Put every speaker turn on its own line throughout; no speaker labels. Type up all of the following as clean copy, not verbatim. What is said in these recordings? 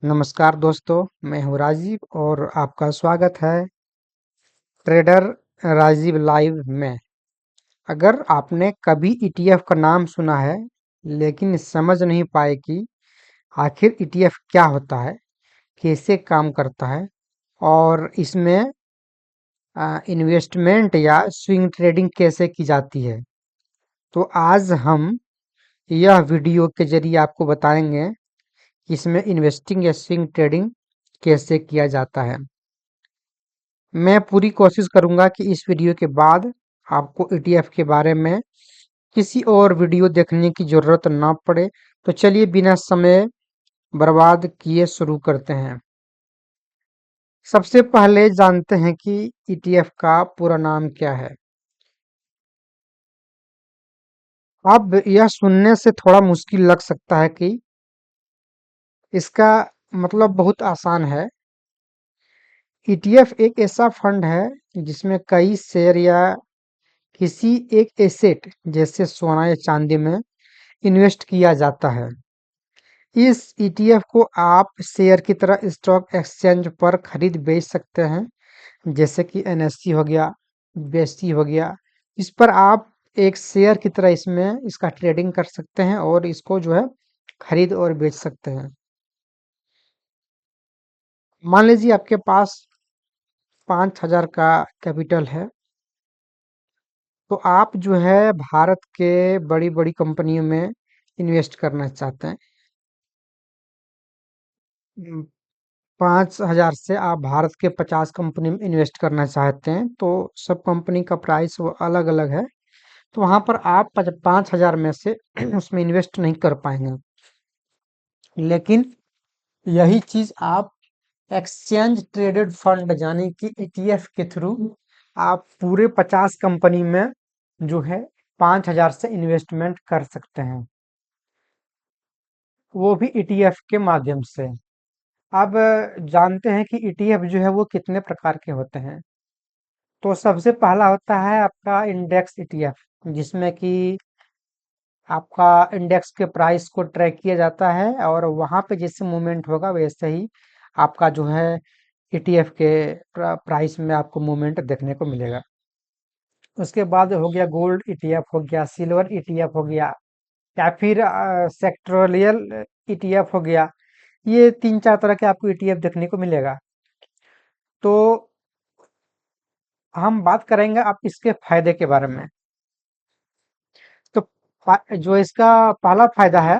नमस्कार दोस्तों, मैं हूँ राजीव और आपका स्वागत है ट्रेडर राजीव लाइव में। अगर आपने कभी ईटीएफ का नाम सुना है लेकिन समझ नहीं पाए कि आखिर ईटीएफ क्या होता है, कैसे काम करता है और इसमें इन्वेस्टमेंट या स्विंग ट्रेडिंग कैसे की जाती है, तो आज हम यह वीडियो के जरिए आपको बताएंगे कि इसमें इन्वेस्टिंग या स्विंग ट्रेडिंग कैसे किया जाता है। मैं पूरी कोशिश करूंगा कि इस वीडियो के बाद आपको ईटीएफ के बारे में किसी और वीडियो देखने की जरूरत ना पड़े। तो चलिए बिना समय बर्बाद किए शुरू करते हैं। सबसे पहले जानते हैं कि ईटीएफ का पूरा नाम क्या है। अब यह सुनने से थोड़ा मुश्किल लग सकता है कि इसका मतलब बहुत आसान है। ईटीएफ एक ऐसा फंड है जिसमें कई शेयर या किसी एक एसेट जैसे सोना या चांदी में इन्वेस्ट किया जाता है। इस ईटीएफ को आप शेयर की तरह स्टॉक एक्सचेंज पर खरीद बेच सकते हैं, जैसे कि एनएससी हो गया, बीएससी हो गया। इस पर आप एक शेयर की तरह इसमें इसका ट्रेडिंग कर सकते हैं और इसको जो है खरीद और बेच सकते हैं। मान लीजिए आपके पास 5,000 का कैपिटल है, तो आप जो है भारत के बड़ी बड़ी कंपनियों में इन्वेस्ट करना चाहते हैं। 5,000 से आप भारत के 50 कंपनी में इन्वेस्ट करना चाहते हैं, तो सब कंपनी का प्राइस वो अलग अलग है। तो वहां पर आप 5,000 में से उसमें इन्वेस्ट नहीं कर पाएंगे। लेकिन यही चीज आप एक्सचेंज ट्रेडेड फंड यानी कि ईटीएफ के थ्रू आप पूरे 50 कंपनी में जो है 5,000 से इन्वेस्टमेंट कर सकते हैं, वो भी ईटीएफ के माध्यम से। अब जानते हैं कि ईटीएफ जो है वो कितने प्रकार के होते हैं। तो सबसे पहला होता है आपका इंडेक्स ईटीएफ, जिसमें कि आपका इंडेक्स के प्राइस को ट्रैक किया जाता है और वहां पे जैसे मूवमेंट होगा वैसे ही आपका जो है ईटीएफ के प्राइस में आपको मूवमेंट देखने को मिलेगा। उसके बाद हो गया गोल्ड ईटीएफ, हो गया सिल्वर ईटीएफ, हो गया या फिर सेक्टोरियल ईटीएफ हो गया। ये तीन चार तरह के आपको ईटीएफ देखने को मिलेगा। तो हम बात करेंगे आप इसके फायदे के बारे में। तो जो इसका पहला फायदा है,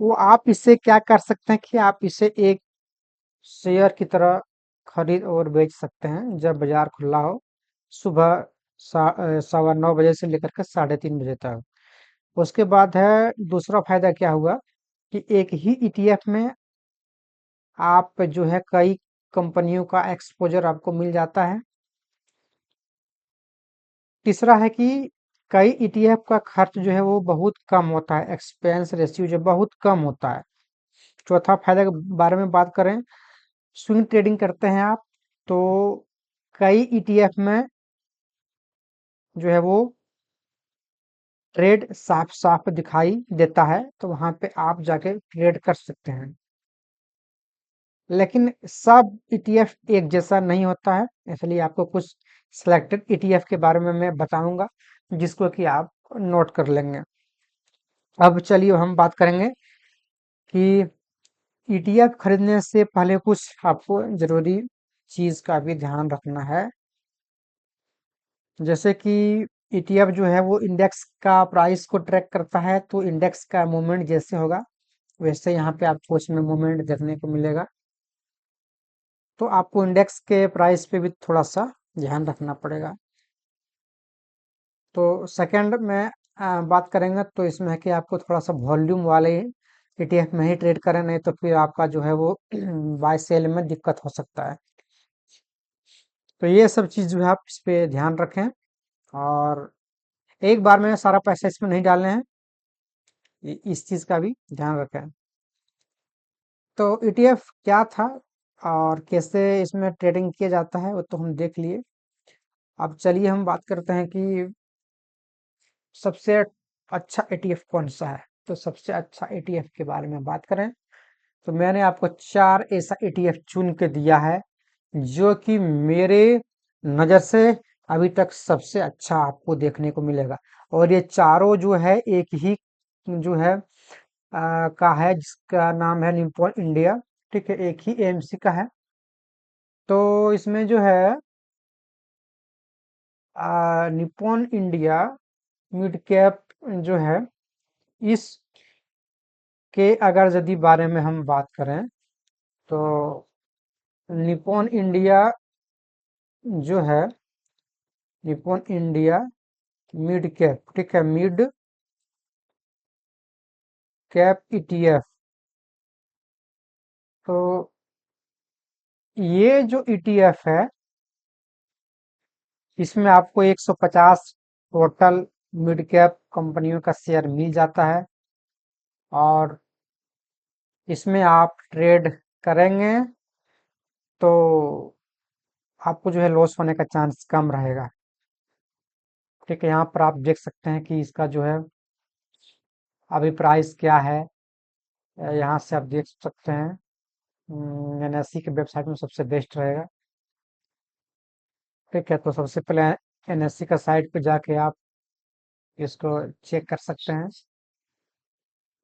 वो आप इससे क्या कर सकते हैं कि आप इसे एक शेयर की तरह खरीद और बेच सकते हैं जब बाजार खुला हो, सुबह 9:15 बजे से लेकर के 3:30 बजे तक। उसके बाद है दूसरा फायदा क्या हुआ कि एक ही ईटीएफ में आप जो है कई कंपनियों का एक्सपोजर आपको मिल जाता है। तीसरा है कि कई ईटीएफ का खर्च जो है वो बहुत कम होता है, एक्सपेंस रेशियो जो बहुत कम होता है। चौथा फायदा के बारे में बात करें, स्विंग ट्रेडिंग करते हैं आप, तो कई ईटीएफ में जो है वो ट्रेड साफ साफ दिखाई देता है, तो वहां पे आप जाके ट्रेड कर सकते हैं। लेकिन सब ईटीएफ एक जैसा नहीं होता है, इसलिए आपको कुछ सिलेक्टेड ईटीएफ के बारे में मैं बताऊंगा, जिसको कि आप नोट कर लेंगे। अब चलिए हम बात करेंगे कि ईटीएफ खरीदने से पहले कुछ आपको जरूरी चीज का भी ध्यान रखना है। जैसे कि ईटीएफ जो है वो इंडेक्स का प्राइस को ट्रैक करता है, तो इंडेक्स का मूवमेंट जैसे होगा वैसे यहाँ पे आपको इसमें मूवमेंट देखने को मिलेगा। तो आपको इंडेक्स के प्राइस पे भी थोड़ा सा ध्यान रखना पड़ेगा। तो सेकंड में बात करेंगे तो इसमें है कि आपको थोड़ा सा वॉल्यूम वाले ईटीएफ में ही ट्रेड करें, नहीं तो फिर आपका जो है वो बाय सेल में दिक्कत हो सकता है। तो ये सब चीज जो है आप इस पे ध्यान रखें और एक बार में सारा पैसा इसमें नहीं डालने हैं, इस चीज का भी ध्यान रखें। तो ईटीएफ क्या था और कैसे इसमें ट्रेडिंग किया जाता है वो तो हम देख लिए। अब चलिए हम बात करते हैं कि सबसे अच्छा ईटीएफ कौन सा है। तो सबसे अच्छा ईटीएफ के बारे में बात करें तो मैंने आपको 4 ऐसा ETF चुन के दिया है जो कि मेरे नज़र से अभी तक सबसे अच्छा आपको देखने को मिलेगा। और ये चारों जो है एक ही जो है का है, जिसका नाम है निप्पॉन इंडिया। ठीक है, एक ही AMC का है। तो इसमें जो है निप्पॉन इंडिया मिड कैप जो है, इस के अगर यदि बारे में हम बात करें तो निप्पॉन इंडिया जो है, निप्पॉन इंडिया मिड कैप, ठीक है, मिड कैप ETF। तो ये जो ETF है, इसमें आपको 150 टोटल मिड कैप कंपनियों का शेयर मिल जाता है, और इसमें आप ट्रेड करेंगे तो आपको जो है लॉस होने का चांस कम रहेगा। ठीक है, यहाँ पर आप देख सकते हैं कि इसका जो है अभी प्राइस क्या है। यहाँ से आप देख सकते हैं। NSE की वेबसाइट में सबसे बेस्ट रहेगा। ठीक है, तो सबसे पहले NSE का साइट पे जाके आप इसको चेक कर सकते हैं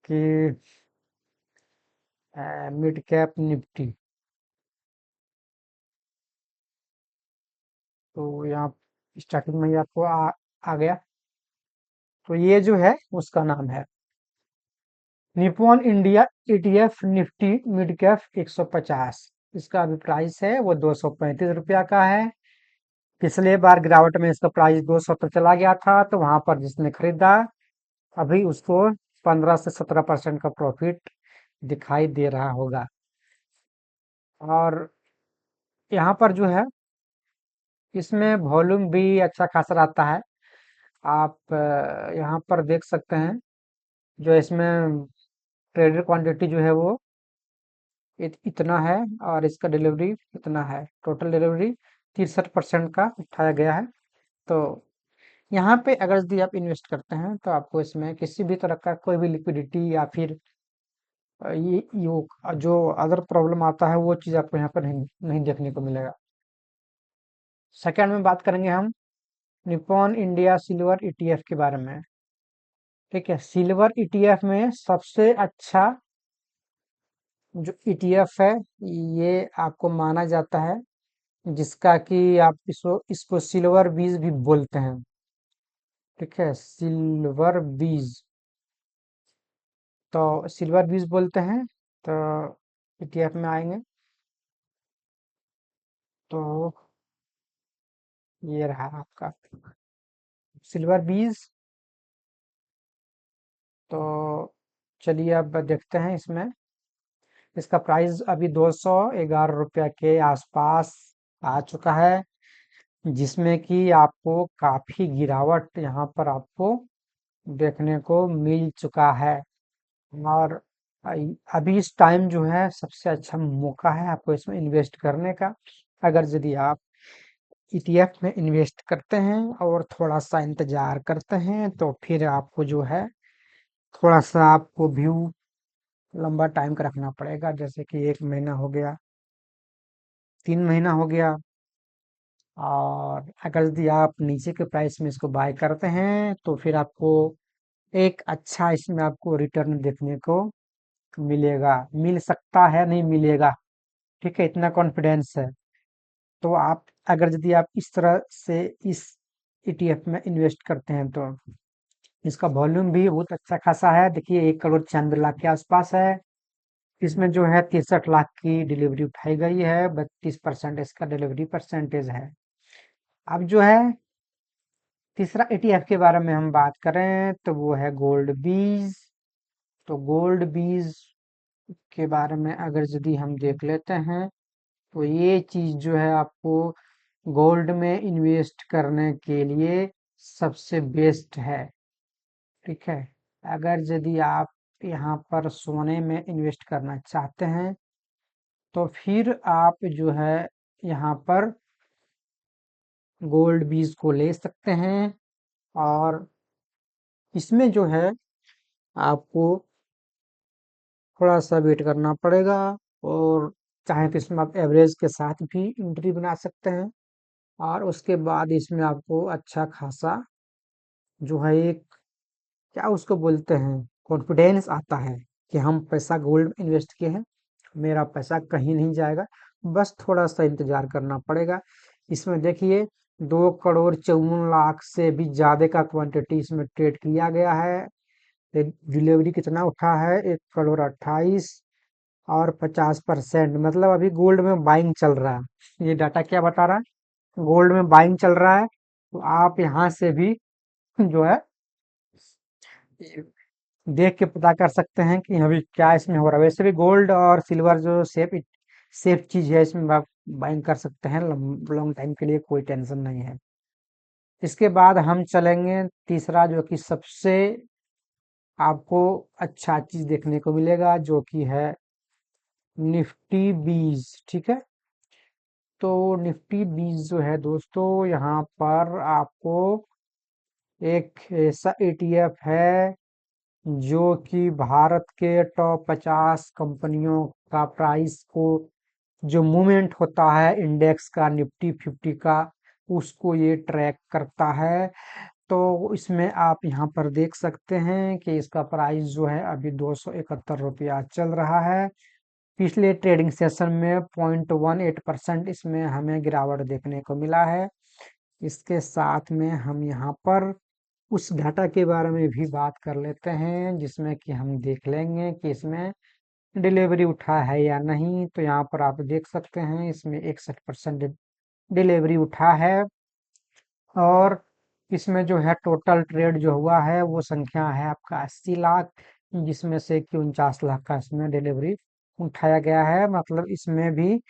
कि मिड कैप निफ्टी, तो यहाँ स्टार्टिंग में ही आपको आ गया। तो ये जो है उसका नाम है Nippon India ETF Nifty mid cap 150। इसका अभी प्राइस है वो 235 रुपया का है। पिछले बार गिरावट में इसका प्राइस 200 तक चला गया था, तो वहां पर जिसने खरीदा अभी उसको 15 से 17% का प्रॉफिट दिखाई दे रहा होगा। और यहाँ पर जो है इसमें वॉल्यूम भी अच्छा खासा रहता है। आप यहाँ पर देख सकते हैं जो इसमें ट्रेडेड क्वांटिटी जो है वो इतना है, और इसका डिलीवरी इतना है। टोटल डिलीवरी 63% का उठाया गया है। तो यहाँ पे अगर यदि आप इन्वेस्ट करते हैं तो आपको इसमें किसी भी तरह का कोई भी लिक्विडिटी या फिर ये जो अदर प्रॉब्लम आता है वो चीज़ आपको यहाँ पर नहीं नहीं देखने को मिलेगा। सेकंड में बात करेंगे हम निप्पॉन इंडिया सिल्वर ETF के बारे में। ठीक है, सिल्वर ETF में सबसे अच्छा जो ETF है, ये आपको माना जाता है, जिसका कि आप इसको सिल्वर बीज भी बोलते हैं। ठीक है, सिल्वर बीज, तो सिल्वर बीज बोलते हैं। तो ETF में आएंगे तो ये रहा आपका सिल्वर बीज। तो चलिए अब देखते हैं इसमें। इसका प्राइस अभी 211 रुपया के आसपास आ चुका है, जिसमें कि आपको काफी गिरावट यहाँ पर आपको देखने को मिल चुका है। और अभी इस टाइम जो है सबसे अच्छा मौका है आपको इसमें इन्वेस्ट करने का। अगर यदि आप ETF में इन्वेस्ट करते हैं और थोड़ा सा इंतजार करते हैं तो फिर आपको जो है थोड़ा सा आपको व्यू लंबा टाइम का रखना पड़ेगा, जैसे कि 1 महीना हो गया, 3 महीना हो गया। और अगर यदि आप नीचे के प्राइस में इसको बाय करते हैं तो फिर आपको एक अच्छा इसमें आपको रिटर्न देखने को मिलेगा। मिल सकता है, नहीं मिलेगा। ठीक है, इतना कॉन्फिडेंस है। तो आप अगर यदि आप इस तरह से इस ETF में इन्वेस्ट करते हैं तो इसका वॉल्यूम भी बहुत अच्छा खासा है। देखिए 1 करोड़ 96 लाख के आसपास है। इसमें जो है 63 लाख की डिलीवरी उठाई गई है, 32% इसका डिलीवरी परसेंटेज है। अब जो है तीसरा ETF के बारे में हम बात करें तो वो है गोल्ड बीज। तो गोल्ड बीज के बारे में अगर यदि हम देख लेते हैं तो ये चीज जो है आपको गोल्ड में इन्वेस्ट करने के लिए सबसे बेस्ट है। ठीक है, अगर यदि आप यहाँ पर सोने में इन्वेस्ट करना चाहते हैं तो फिर आप जो है यहाँ पर गोल्ड बीज को ले सकते हैं। और इसमें जो है आपको थोड़ा सा वेट करना पड़ेगा। और चाहे तो इसमें आप एवरेज के साथ भी एंट्री बना सकते हैं, और उसके बाद इसमें आपको अच्छा खासा जो है एक, क्या उसको बोलते हैं, कॉन्फिडेंस आता है कि हम पैसा गोल्ड में इन्वेस्ट किए हैं, मेरा पैसा कहीं नहीं जाएगा। बस थोड़ा सा इंतजार करना पड़ेगा। इसमें देखिए 2,54,00,000 से भी ज्यादा का क्वांटिटी इसमें ट्रेड किया गया है। डिलीवरी कितना उठा है, 1,28,00,000 और 50%, मतलब अभी गोल्ड में बाइंग चल रहा है। ये डाटा क्या बता रहा है, गोल्ड में बाइंग चल रहा है। तो आप यहाँ से भी जो है देख के पता कर सकते हैं कि अभी क्या इसमें हो रहा है। वैसे भी गोल्ड और सिल्वर जो सेफ सेफ चीज है, इसमें आप बाइंग कर सकते हैं लॉन्ग टाइम के लिए, कोई टेंशन नहीं है। इसके बाद हम चलेंगे तीसरा, जो कि सबसे आपको अच्छा चीज देखने को मिलेगा, जो कि है निफ्टी बीज। ठीक है, तो निफ्टी बीज जो है दोस्तों, यहाँ पर आपको एक ऐसा ETF है जो कि भारत के टॉप 50 कंपनियों का प्राइस को, जो मूवमेंट होता है इंडेक्स का, निफ्टी 50 का, उसको ये ट्रैक करता है। तो इसमें आप यहाँ पर देख सकते हैं कि इसका प्राइस जो है अभी 271 रुपया चल रहा है। पिछले ट्रेडिंग सेशन में 0.18% इसमें हमें गिरावट देखने को मिला है। इसके साथ में हम यहाँ पर उस घाटा के बारे में भी बात कर लेते हैं, जिसमें कि हम देख लेंगे कि इसमें डिलीवरी उठा है या नहीं। तो यहाँ पर आप देख सकते हैं इसमें 61% डिलीवरी उठा है। और इसमें जो है टोटल ट्रेड जो हुआ है वो संख्या है आपका 80 लाख, जिसमें से कि 49 लाख का इसमें डिलीवरी उठाया गया है। मतलब इसमें भी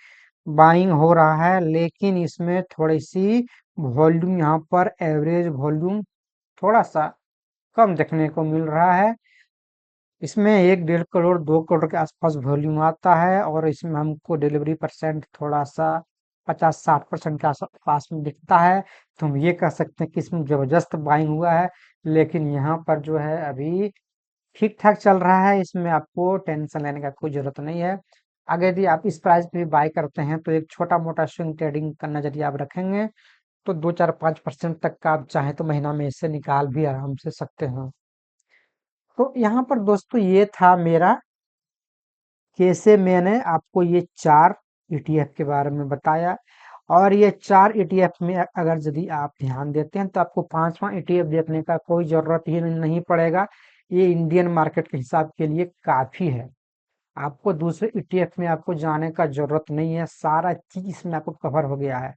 बाइंग हो रहा है, लेकिन इसमें थोड़ी सी वॉल्यूम, यहाँ पर एवरेज वॉल्यूम थोड़ा सा कम देखने को मिल रहा है। इसमें 1 1.5 करोड़ 2 करोड़ के आसपास वॉल्यूम आता है, और इसमें हमको डिलीवरी परसेंट थोड़ा सा 50-60% के आसपास में दिखता है। तो हम ये कह सकते हैं कि इसमें जबरदस्त बाइंग हुआ है। लेकिन यहाँ पर जो है अभी ठीक ठाक चल रहा है, इसमें आपको टेंशन लेने का कोई जरूरत नहीं है। अगर यदि आप इस प्राइस पे बाय करते हैं, तो एक छोटा मोटा स्विंग ट्रेडिंग का नजरिया आप रखेंगे, तो 2 4 5% तक का आप चाहे तो महीना में इससे निकाल भी आराम से सकते हैं। तो यहाँ पर दोस्तों ये था मेरा, कैसे मैंने आपको ये 4 ETF के बारे में बताया। और ये 4 ETF में अगर यदि आप ध्यान देते हैं, तो आपको पांचवा ETF देखने का कोई जरूरत ही नहीं पड़ेगा। ये इंडियन मार्केट के हिसाब के लिए काफी है। आपको दूसरे ETF में आपको जाने का जरूरत नहीं है, सारा चीज इसमें आपको कवर हो गया है।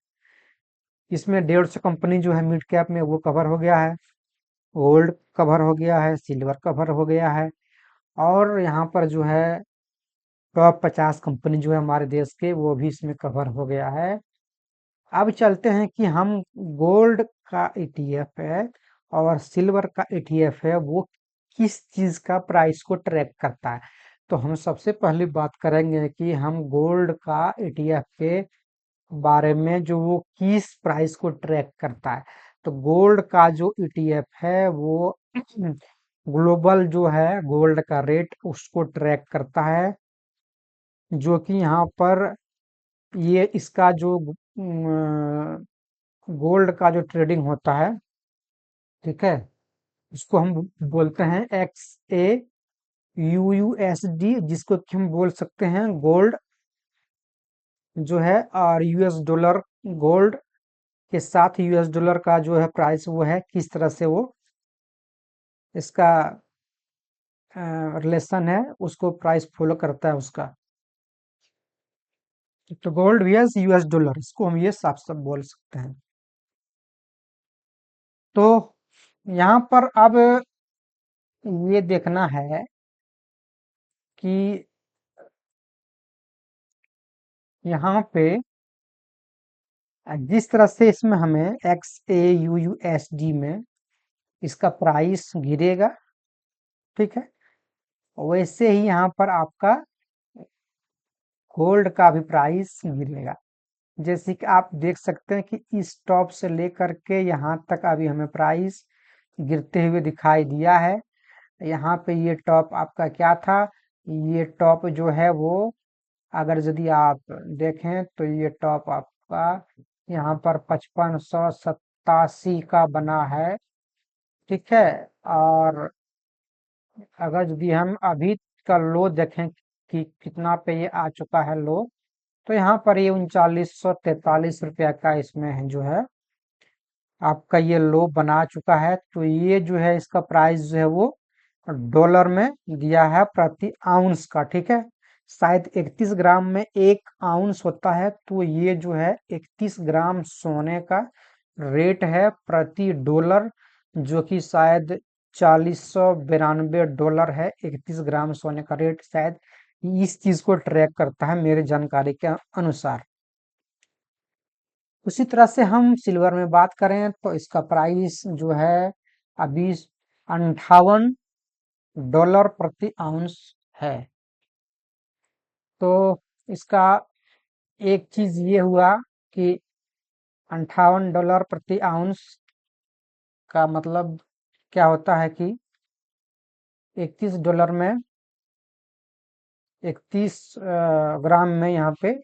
इसमें 150 कंपनी जो है मिड कैप में, वो कवर हो गया है। गोल्ड कवर हो गया है, सिल्वर कवर हो गया है, और यहाँ पर जो है टॉप 50 कंपनी जो है हमारे देश के, वो भी इसमें कवर हो गया है। अब चलते हैं कि हम गोल्ड का ETF है और सिल्वर का ETF है, वो किस चीज का प्राइस को ट्रैक करता है। तो हम सबसे पहली बात करेंगे कि हम गोल्ड का ETF के बारे में, जो वो किस प्राइस को ट्रैक करता है। तो गोल्ड का जो ETF है वो ग्लोबल जो है गोल्ड का रेट उसको ट्रैक करता है, जो कि यहाँ पर ये इसका जो गोल्ड का जो ट्रेडिंग होता है, ठीक है, इसको हम बोलते हैं XAUUSD, जिसको कि हम बोल सकते हैं गोल्ड जो है, और US डॉलर, गोल्ड के साथ US डॉलर का जो है प्राइस वो है, किस तरह से वो इसका रिलेशन है, उसको प्राइस फॉलो करता है उसका। तो गोल्ड vs US डॉलर, इसको हम ये साफ साफ बोल सकते हैं। तो यहाँ पर अब ये देखना है कि यहाँ पे जिस तरह से इसमें हमें XAUUSD में इसका प्राइस गिरेगा, ठीक है, वैसे ही यहाँ पर आपका गोल्ड का भी प्राइस गिरेगा। जैसे कि आप देख सकते हैं कि इस टॉप से लेकर के यहाँ तक अभी हमें प्राइस गिरते हुए दिखाई दिया है। यहाँ पे ये टॉप आपका क्या था, ये टॉप जो है वो, अगर यदि आप देखें तो ये टॉप आपका यहाँ पर 5587 का बना है। ठीक है। और अगर यदि हम अभी का लो देखें कि कितना पे ये आ चुका है लो, तो यहाँ पर ये 3943 रुपया का इसमें है जो है आपका ये लो बना चुका है। तो ये जो है इसका प्राइस जो है वो डॉलर में दिया है प्रति आउंस का। ठीक है। शायद 31 ग्राम में 1 आउंस होता है, तो ये जो है 31 ग्राम सोने का रेट है प्रति डॉलर, जो कि शायद $4092 है। 31 ग्राम सोने का रेट शायद इस चीज को ट्रैक करता है मेरे जानकारी के अनुसार। उसी तरह से हम सिल्वर में बात करें तो इसका प्राइस जो है अभी $58 प्रति आउंस है। तो इसका एक चीज ये हुआ कि $58 प्रति आउंस का मतलब क्या होता है कि $31 में 31 ग्राम में यहाँ पे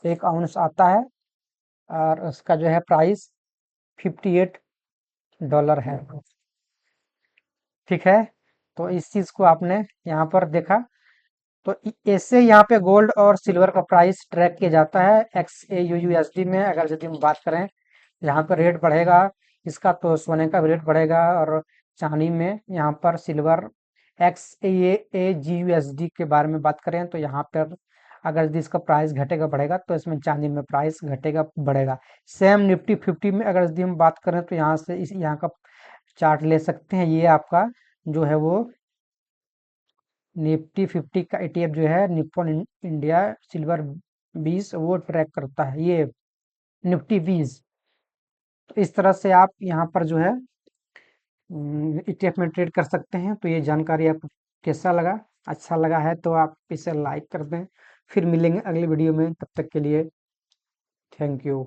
1 आउंस आता है, और उसका जो है प्राइस $58 है। ठीक है। तो इस चीज को आपने यहाँ पर देखा। तो ऐसे यहाँ पे गोल्ड और सिल्वर का प्राइस ट्रैक किया जाता है XAUUSD में। अगर यदि हम बात करें, यहाँ पर रेट बढ़ेगा इसका तो सोने का भी रेट बढ़ेगा, और चांदी में यहाँ पर सिल्वर XAUUSD के बारे में बात करें तो यहाँ पर अगर यदि इसका प्राइस घटेगा बढ़ेगा तो इसमें चांदी में प्राइस घटेगा बढ़ेगा। सेम निफ्टी 50 में अगर यदि हम बात करें तो यहाँ से इस यहाँ का चार्ट ले सकते हैं। ये आपका जो है वो निफ्टी 50 का ETF जो है निप्पॉन इंडिया सिल्वर 20 वो ट्रैक करता है, ये निफ्टी 20। तो इस तरह से आप यहाँ पर जो है ETF में ट्रेड कर सकते हैं। तो ये जानकारी आपको कैसा लगा? अच्छा लगा है तो आप इसे लाइक कर दें। फिर मिलेंगे अगली वीडियो में, तब तक के लिए थैंक यू।